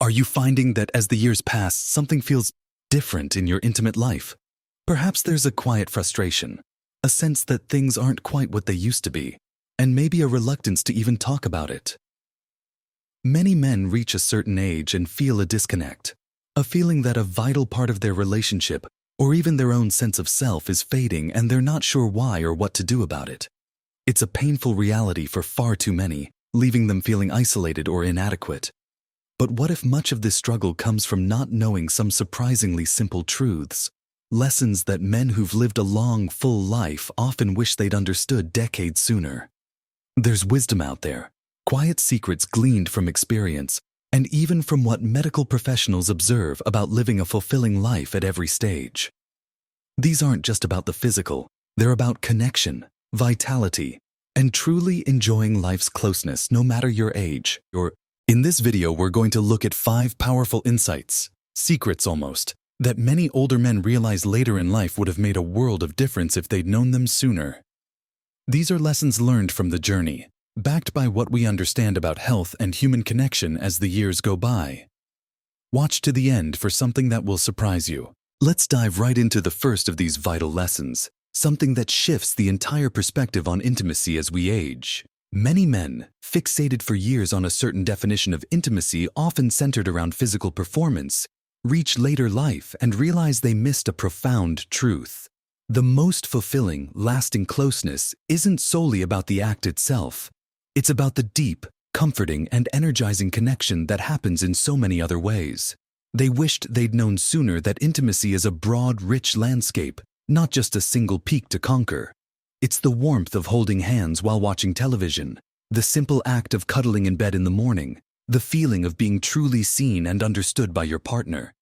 Are you finding that as the years pass, something feels different in your intimate life? Perhaps there's a quiet frustration, a sense that things aren't quite what they used to be, and maybe a reluctance to even talk about it. Many men reach a certain age and feel a disconnect, a feeling that a vital part of their relationship or even their own sense of self is fading and they're not sure why or what to do about it. It's a painful reality for far too many, leaving them feeling isolated or inadequate. But what if much of this struggle comes from not knowing some surprisingly simple truths? Lessons that men who've lived a long, full life often wish they'd understood decades sooner. There's wisdom out there, quiet secrets gleaned from experience, and even from what medical professionals observe about living a fulfilling life at every stage. These aren't just about the physical, they're about connection, vitality, and truly enjoying life's closeness no matter your age. In this video, we're going to look at 5 powerful insights, secrets almost, that many older men realize later in life would have made a world of difference if they'd known them sooner. These are lessons learned from the journey, backed by what we understand about health and human connection as the years go by. Watch to the end for something that will surprise you. Let's dive right into the first of these vital lessons, something that shifts the entire perspective on intimacy as we age. Many men, fixated for years on a certain definition of intimacy often centered around physical performance, reach later life and realize they missed a profound truth. The most fulfilling, lasting closeness isn't solely about the act itself. It's about the deep, comforting, and energizing connection that happens in so many other ways. They wished they'd known sooner that intimacy is a broad, rich landscape, not just a single peak to conquer. It's the warmth of holding hands while watching television, the simple act of cuddling in bed in the morning, the feeling of being truly seen and understood by your partner.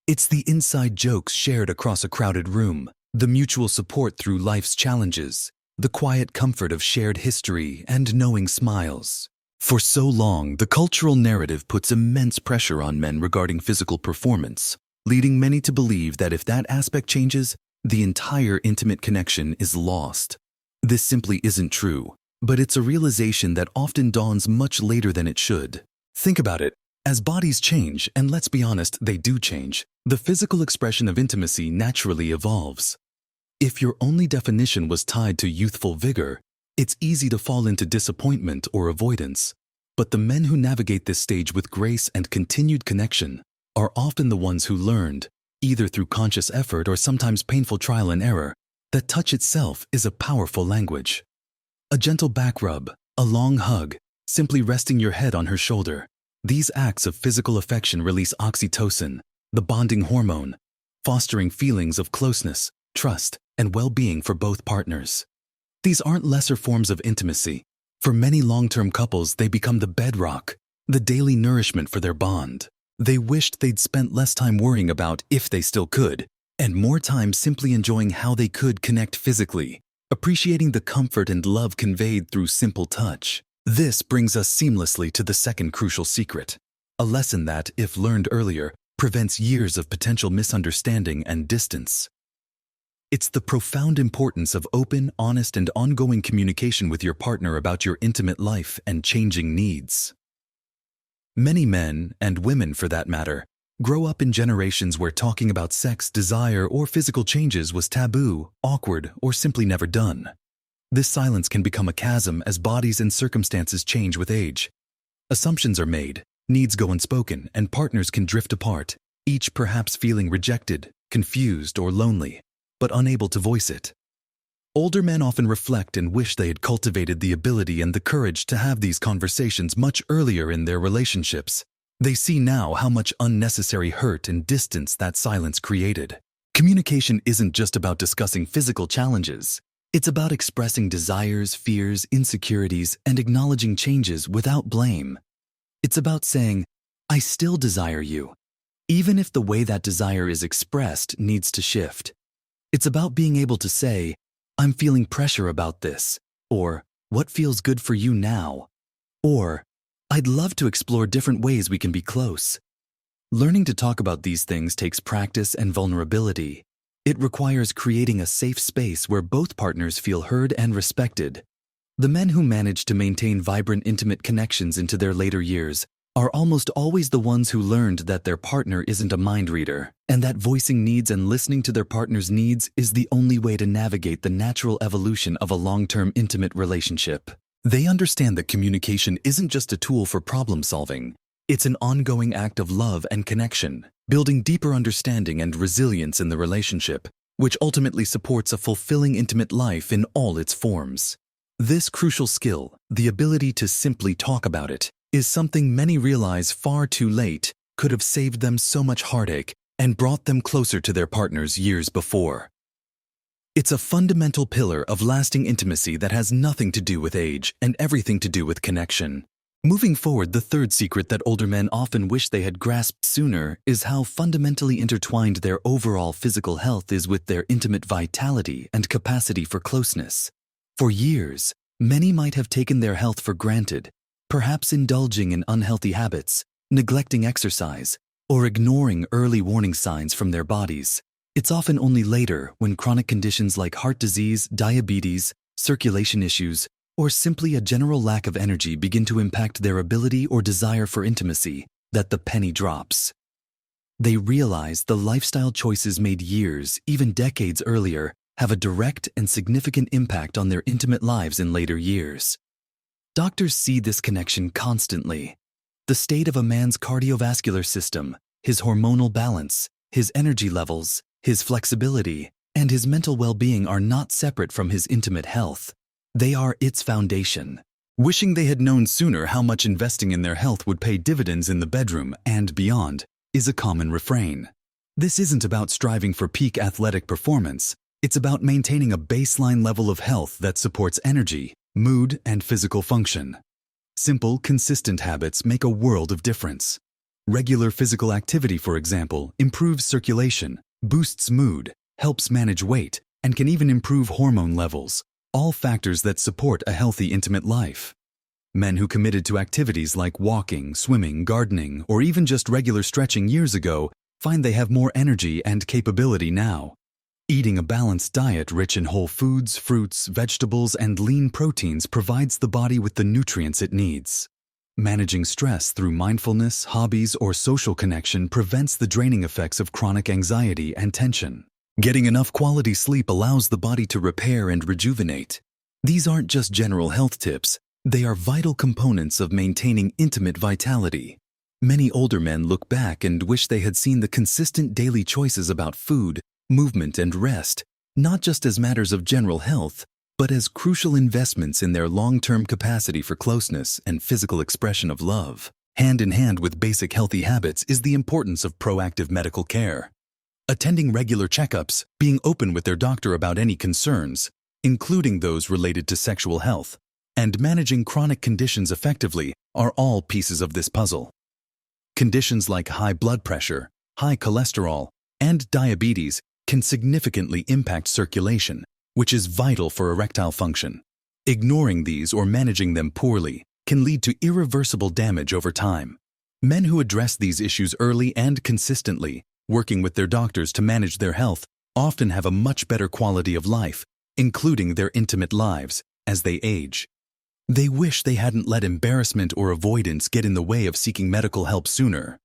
It's the inside jokes shared across a crowded room, the mutual support through life's challenges, the quiet comfort of shared history and knowing smiles. For so long, the cultural narrative puts immense pressure on men regarding physical performance, leading many to believe that if that aspect changes, the entire intimate connection is lost. This simply isn't true, but it's a realization that often dawns much later than it should. Think about it. As bodies change, and let's be honest, they do change, the physical expression of intimacy naturally evolves. If your only definition was tied to youthful vigor, it's easy to fall into disappointment or avoidance. But the men who navigate this stage with grace and continued connection are often the ones who learned, either through conscious effort or sometimes painful trial and error, that touch itself is a powerful language. A gentle back rub, a long hug, simply resting your head on her shoulder. These acts of physical affection release oxytocin, the bonding hormone, fostering feelings of closeness, trust, and well-being for both partners. These aren't lesser forms of intimacy. For many long-term couples, they become the bedrock, the daily nourishment for their bond. They wished they'd spent less time worrying about if they still could, and more time simply enjoying how they could connect physically, appreciating the comfort and love conveyed through simple touch. This brings us seamlessly to the second crucial secret, a lesson that, if learned earlier, prevents years of potential misunderstanding and distance. It's the profound importance of open, honest, and ongoing communication with your partner about your intimate life and changing needs. Many men, and women for that matter, grow up in generations where talking about sex, desire, or physical changes was taboo, awkward, or simply never done. This silence can become a chasm as bodies and circumstances change with age. Assumptions are made, needs go unspoken, and partners can drift apart, each perhaps feeling rejected, confused, or lonely, but unable to voice it. Older men often reflect and wish they had cultivated the ability and the courage to have these conversations much earlier in their relationships. They see now how much unnecessary hurt and distance that silence created. Communication isn't just about discussing physical challenges. It's about expressing desires, fears, insecurities, and acknowledging changes without blame. It's about saying, "I still desire you," even if the way that desire is expressed needs to shift. It's about being able to say, "I'm feeling pressure about this," or "What feels good for you now?" or "I'd love to explore different ways we can be close." Learning to talk about these things takes practice and vulnerability. It requires creating a safe space where both partners feel heard and respected. The men who manage to maintain vibrant, intimate connections into their later years are almost always the ones who learned that their partner isn't a mind reader, and that voicing needs and listening to their partner's needs is the only way to navigate the natural evolution of a long-term intimate relationship. They understand that communication isn't just a tool for problem solving. It's an ongoing act of love and connection, building deeper understanding and resilience in the relationship, which ultimately supports a fulfilling intimate life in all its forms. This crucial skill, the ability to simply talk about it, is something many realize far too late could have saved them so much heartache and brought them closer to their partners years before. It's a fundamental pillar of lasting intimacy that has nothing to do with age and everything to do with connection. Moving forward, the third secret that older men often wish they had grasped sooner is how fundamentally intertwined their overall physical health is with their intimate vitality and capacity for closeness. For years, many might have taken their health for granted, perhaps indulging in unhealthy habits, neglecting exercise, or ignoring early warning signs from their bodies. It's often only later, when chronic conditions like heart disease, diabetes, circulation issues, or simply a general lack of energy begin to impact their ability or desire for intimacy, that the penny drops. They realize the lifestyle choices made years, even decades earlier, have a direct and significant impact on their intimate lives in later years. Doctors see this connection constantly. The state of a man's cardiovascular system, his hormonal balance, his energy levels, his flexibility, and his mental well-being are not separate from his intimate health. They are its foundation. Wishing they had known sooner how much investing in their health would pay dividends in the bedroom and beyond is a common refrain. This isn't about striving for peak athletic performance. It's about maintaining a baseline level of health that supports energy, mood, and physical function. Simple, consistent habits make a world of difference. Regular physical activity, for example, improves circulation, boosts mood, helps manage weight, and can even improve hormone levels, all factors that support a healthy intimate life. Men who committed to activities like walking, swimming, gardening, or even just regular stretching years ago find they have more energy and capability now. Eating a balanced diet rich in whole foods, fruits, vegetables, and lean proteins provides the body with the nutrients it needs. Managing stress through mindfulness, hobbies, or social connection prevents the draining effects of chronic anxiety and tension. Getting enough quality sleep allows the body to repair and rejuvenate. These aren't just general health tips, they are vital components of maintaining intimate vitality. Many older men look back and wish they had seen the consistent daily choices about food, movement, and rest, not just as matters of general health, but as crucial investments in their long-term capacity for closeness and physical expression of love. Hand in hand with basic healthy habits is the importance of proactive medical care. Attending regular checkups, being open with their doctor about any concerns, including those related to sexual health, and managing chronic conditions effectively are all pieces of this puzzle. Conditions like high blood pressure, high cholesterol, and diabetes can significantly impact circulation, which is vital for erectile function. Ignoring these or managing them poorly can lead to irreversible damage over time. Men who address these issues early and consistently, working with their doctors to manage their health, often have a much better quality of life, including their intimate lives, as they age. They wish they hadn't let embarrassment or avoidance get in the way of seeking medical help sooner.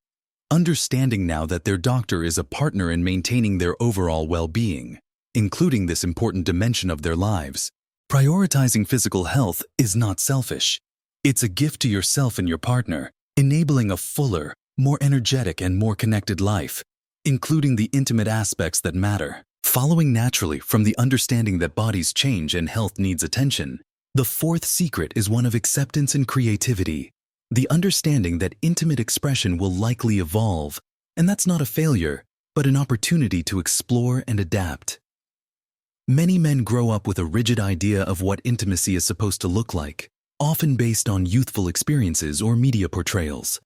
Understanding now that their doctor is a partner in maintaining their overall well-being, including this important dimension of their lives, prioritizing physical health is not selfish. It's a gift to yourself and your partner, enabling a fuller, more energetic, and more connected life, including the intimate aspects that matter. Following naturally from the understanding that bodies change and health needs attention, the fourth secret is one of acceptance and creativity. The understanding that intimate expression will likely evolve, and that's not a failure, but an opportunity to explore and adapt. Many men grow up with a rigid idea of what intimacy is supposed to look like, often based on youthful experiences or media portrayals.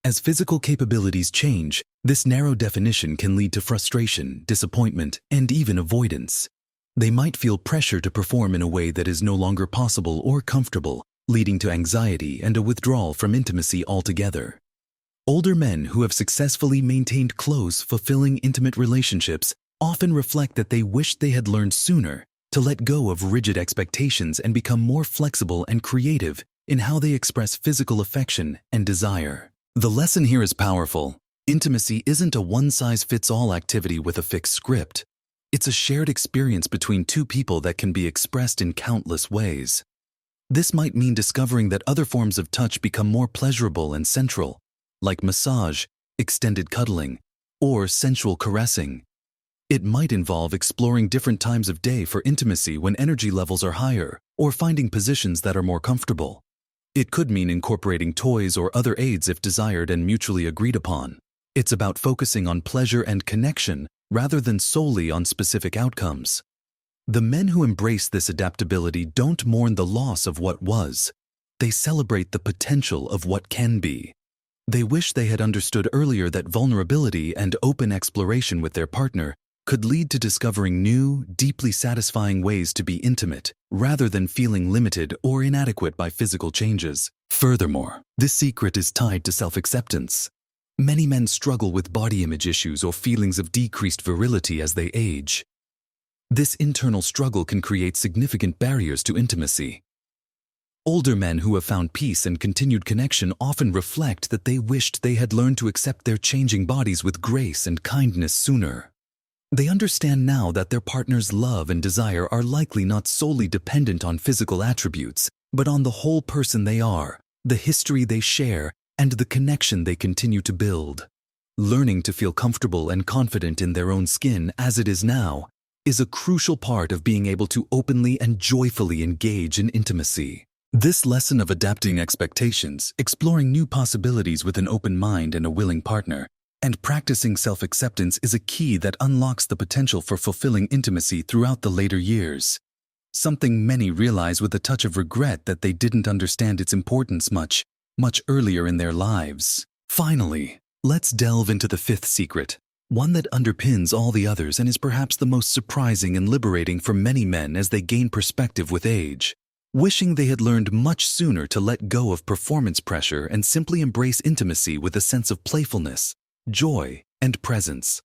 As physical capabilities change, this narrow definition can lead to frustration, disappointment, and even avoidance. They might feel pressure to perform in a way that is no longer possible or comfortable, leading to anxiety and a withdrawal from intimacy altogether. Older men who have successfully maintained close, fulfilling intimate relationships often reflect that they wished they had learned sooner to let go of rigid expectations and become more flexible and creative in how they express physical affection and desire. The lesson here is powerful. Intimacy isn't a one-size-fits-all activity with a fixed script. It's a shared experience between two people that can be expressed in countless ways. This might mean discovering that other forms of touch become more pleasurable and central, like massage, extended cuddling, or sensual caressing. It might involve exploring different times of day for intimacy when energy levels are higher, or finding positions that are more comfortable. It could mean incorporating toys or other aids if desired and mutually agreed upon. It's about focusing on pleasure and connection rather than solely on specific outcomes. The men who embrace this adaptability don't mourn the loss of what was. They celebrate the potential of what can be. They wish they had understood earlier that vulnerability and open exploration with their partner could lead to discovering new, deeply satisfying ways to be intimate, rather than feeling limited or inadequate by physical changes. Furthermore, this secret is tied to self-acceptance. Many men struggle with body image issues or feelings of decreased virility as they age. This internal struggle can create significant barriers to intimacy. Older men who have found peace and continued connection often reflect that they wished they had learned to accept their changing bodies with grace and kindness sooner. They understand now that their partner's love and desire are likely not solely dependent on physical attributes, but on the whole person they are, the history they share, and the connection they continue to build. Learning to feel comfortable and confident in their own skin as it is now is a crucial part of being able to openly and joyfully engage in intimacy. This lesson of adapting expectations, exploring new possibilities with an open mind and a willing partner, and practicing self-acceptance is a key that unlocks the potential for fulfilling intimacy throughout the later years. Something many realize with a touch of regret that they didn't understand its importance much earlier in their lives. Finally, let's delve into the fifth secret, one that underpins all the others and is perhaps the most surprising and liberating for many men as they gain perspective with age. Wishing they had learned much sooner to let go of performance pressure and simply embrace intimacy with a sense of playfulness, joy, and presence.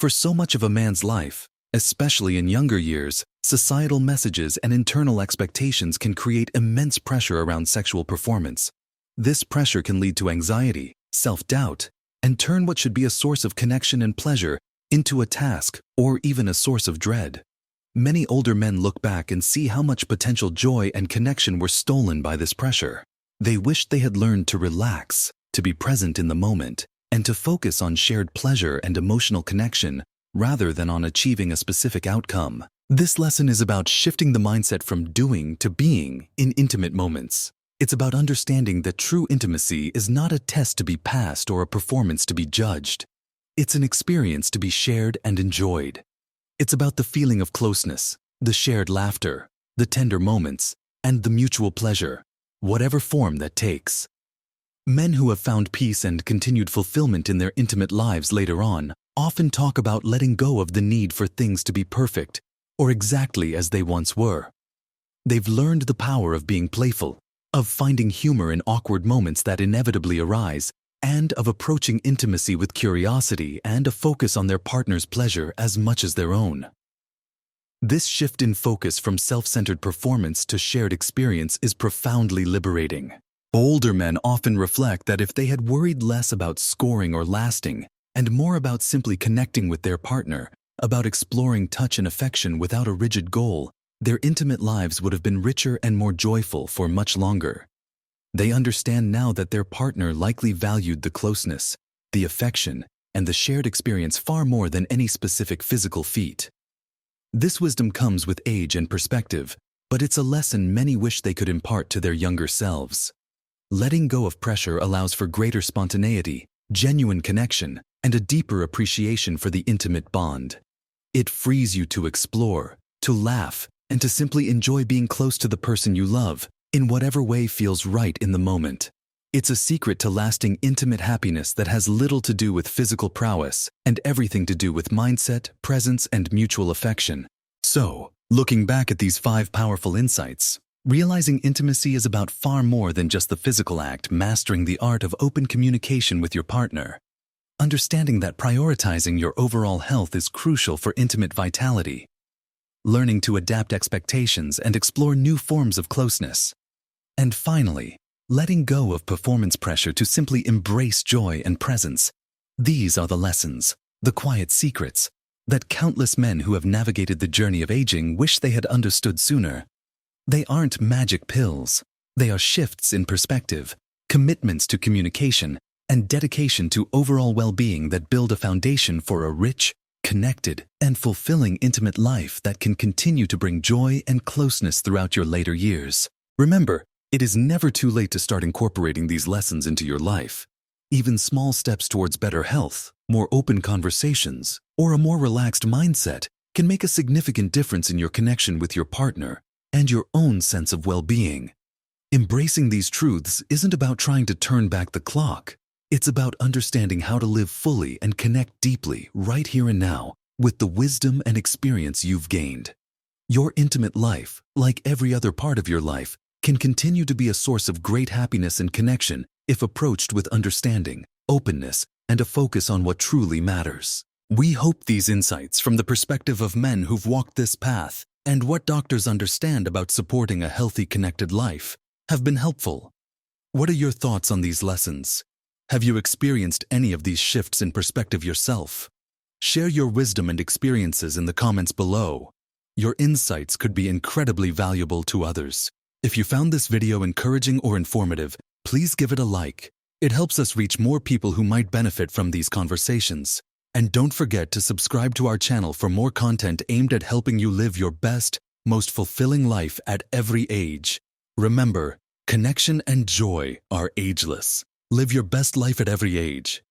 For so much of a man's life, especially in younger years, societal messages and internal expectations can create immense pressure around sexual performance. This pressure can lead to anxiety, self-doubt, and turn what should be a source of connection and pleasure into a task or even a source of dread. Many older men look back and see how much potential joy and connection were stolen by this pressure. They wished they had learned to relax, to be present in the moment, and to focus on shared pleasure and emotional connection rather than on achieving a specific outcome. This lesson is about shifting the mindset from doing to being in intimate moments. It's about understanding that true intimacy is not a test to be passed or a performance to be judged. It's an experience to be shared and enjoyed. It's about the feeling of closeness, the shared laughter, the tender moments, and the mutual pleasure, whatever form that takes. Men who have found peace and continued fulfillment in their intimate lives later on often talk about letting go of the need for things to be perfect or exactly as they once were. They've learned the power of being playful, of finding humor in awkward moments that inevitably arise, and of approaching intimacy with curiosity and a focus on their partner's pleasure as much as their own. This shift in focus from self-centered performance to shared experience is profoundly liberating. Older men often reflect that if they had worried less about scoring or lasting, and more about simply connecting with their partner, about exploring touch and affection without a rigid goal, their intimate lives would have been richer and more joyful for much longer. They understand now that their partner likely valued the closeness, the affection, and the shared experience far more than any specific physical feat. This wisdom comes with age and perspective, but it's a lesson many wish they could impart to their younger selves. Letting go of pressure allows for greater spontaneity, genuine connection, and a deeper appreciation for the intimate bond. It frees you to explore, to laugh, and to simply enjoy being close to the person you love, in whatever way feels right in the moment. It's a secret to lasting intimate happiness that has little to do with physical prowess and everything to do with mindset, presence, and mutual affection. So, looking back at these 5 powerful insights, realizing intimacy is about far more than just the physical act, mastering the art of open communication with your partner. Understanding that prioritizing your overall health is crucial for intimate vitality. Learning to adapt expectations and explore new forms of closeness. And finally, letting go of performance pressure to simply embrace joy and presence. These are the lessons, the quiet secrets, that countless men who have navigated the journey of aging wish they had understood sooner. They aren't magic pills. They are shifts in perspective, commitments to communication, and dedication to overall well-being that build a foundation for a rich, connected, and fulfilling intimate life that can continue to bring joy and closeness throughout your later years. Remember, it is never too late to start incorporating these lessons into your life. Even small steps towards better health, more open conversations, or a more relaxed mindset can make a significant difference in your connection with your partner and your own sense of well-being. Embracing these truths isn't about trying to turn back the clock. It's about understanding how to live fully and connect deeply right here and now with the wisdom and experience you've gained. Your intimate life, like every other part of your life, can continue to be a source of great happiness and connection if approached with understanding, openness, and a focus on what truly matters. We hope these insights from the perspective of men who've walked this path and what doctors understand about supporting a healthy, connected life have been helpful. What are your thoughts on these lessons? Have you experienced any of these shifts in perspective yourself? Share your wisdom and experiences in the comments below. Your insights could be incredibly valuable to others. If you found this video encouraging or informative, please give it a like. It helps us reach more people who might benefit from these conversations. And don't forget to subscribe to our channel for more content aimed at helping you live your best, most fulfilling life at every age. Remember, connection and joy are ageless. Live your best life at every age.